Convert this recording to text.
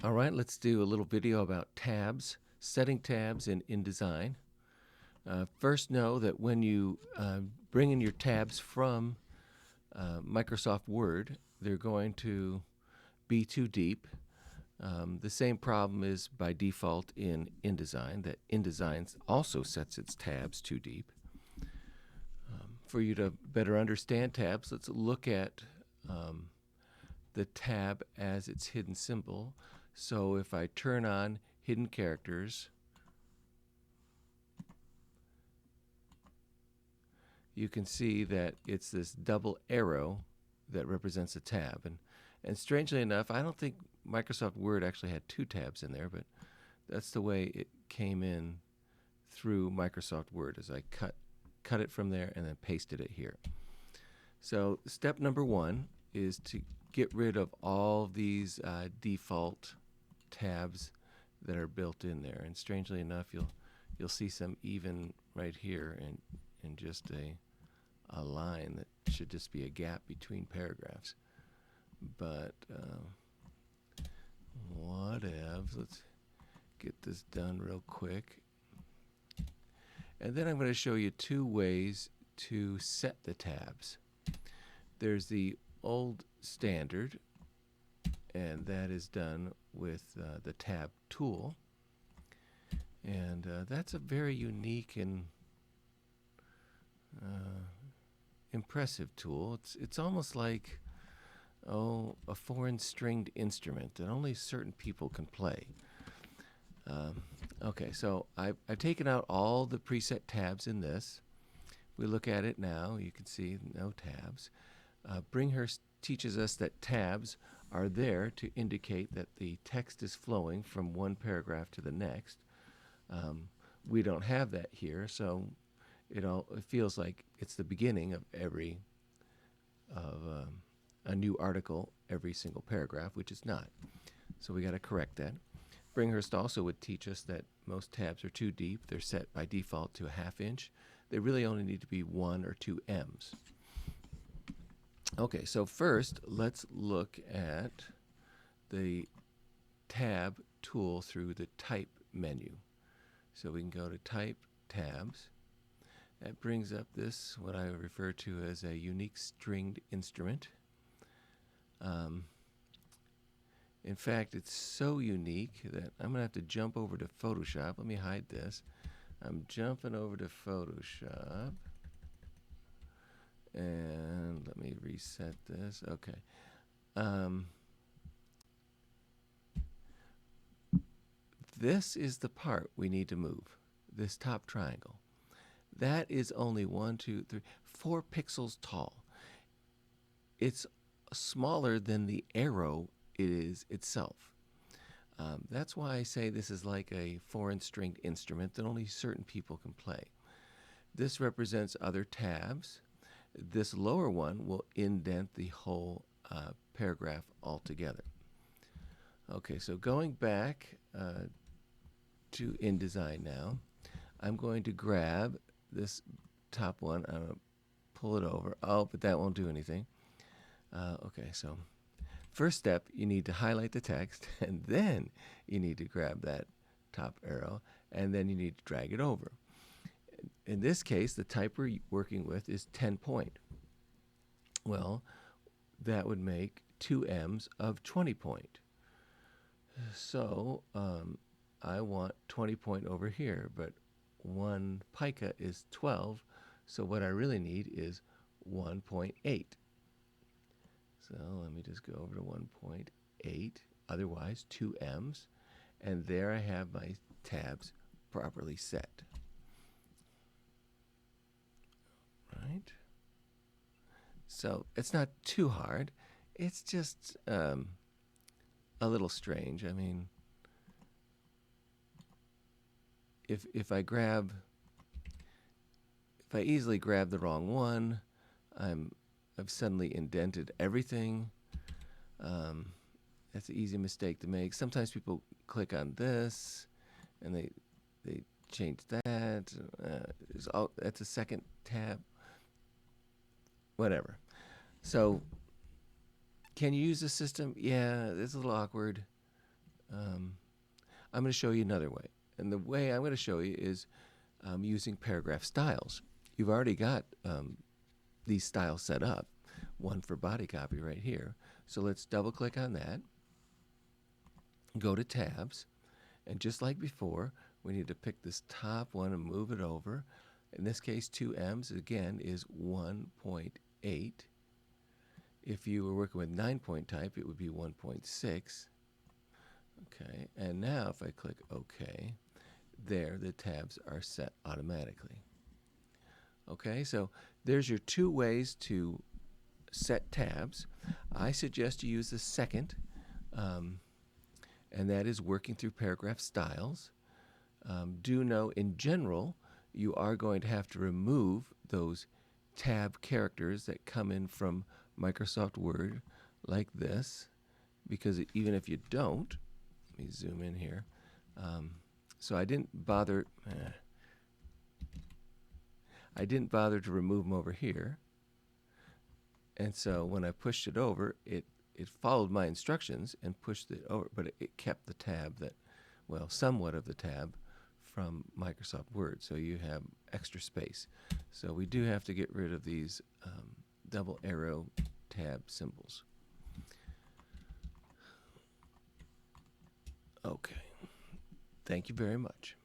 All right, let's do a little video about tabs, setting tabs in InDesign. First, know that when you bring in your tabs from Microsoft Word, they're going to be too deep. The same problem is by default in InDesign, that InDesign also sets its tabs too deep. For you to better understand tabs, let's look at the tab as its hidden symbol. So if I turn on hidden characters, you can see that it's this double arrow that represents a tab. And strangely enough, I don't think Microsoft Word actually had two tabs in there, but that's the way it came in through Microsoft Word, as I cut it from there and then pasted it here. So step number one is to get rid of all these default tabs that are built in there. And strangely enough, you'll see some even right here in just a line that should just be a gap between paragraphs. But whatevs. Let's get this done real quick. And then I'm going to show you two ways to set the tabs. There's the old standard, and that is done with the tab tool. And that's a very unique and impressive tool. It's almost like a foreign stringed instrument that only certain people can play. Okay, so I've taken out all the preset tabs in this. We look at it now. You can see no tabs. Bringhurst teaches us that tabs are there to indicate that the text is flowing from one paragraph to the next. We don't have that here, so it feels like it's the beginning of a new article every single paragraph, which is not. So we got to correct that. Bringhurst also would teach us that most tabs are too deep. They're set by default to a 1/2 inch. They really only need to be 1 or 2 M's. Okay, so first let's look at the tab tool through the type menu. So we can go to type tabs. That brings up this, what I refer to as a unique stringed instrument. In fact, it's so unique that I'm going to have to jump over to Photoshop. Let me hide this. I'm jumping over to Photoshop. And let me reset this. Okay. This is the part we need to move, this top triangle. That is only 1, 2, 3, 4 pixels tall. It's smaller than the arrow it is itself. That's why I say this is like a foreign stringed instrument that only certain people can play. This represents other tabs. This lower one will indent the whole paragraph altogether. Okay, so going back to InDesign now, I'm going to grab this top one. I'm going to pull it over. Oh, but that won't do anything. Okay, so first step, you need to highlight the text, and then you need to grab that top arrow, and then you need to drag it over. In this case, the type we're working with is 10 point. Well, that would make 2 M's of 20 point. So I want 20 point over here, but 1 pica is 12, so what I really need is 1.8. So let me just go over to 1.8, otherwise 2 M's, and there I have my tabs properly set. Right? So it's not too hard. It's just a little strange. I mean, if I easily grab the wrong one, I've suddenly indented everything. That's an easy mistake to make. Sometimes people click on this and they change that. That's a second tab. Whatever. So can you use the system? Yeah, it's a little awkward. I'm going to show you another way. And the way I'm going to show you is using paragraph styles. You've already got these styles set up, one for body copy right here. So let's double click on that, go to tabs, and just like before, we need to pick this top one and move it over. In this case, 2Ms again is 1.8. If you were working with 9-point type, it would be 1.6. Okay, and now if I click OK, there the tabs are set automatically. Okay, so there's your two ways to set tabs. I suggest you use the second, and that is working through paragraph styles. Do know in general you are going to have to remove those tab characters that come in from Microsoft Word like this, because even if you don't, let me zoom in here. So I didn't bother to remove them over here. And so when I pushed it over, it followed my instructions and pushed it over, but it kept the tab that, well, somewhat of the tab from Microsoft Word. So you have extra space. So we do have to get rid of these double arrow tab symbols. Okay. Thank you very much.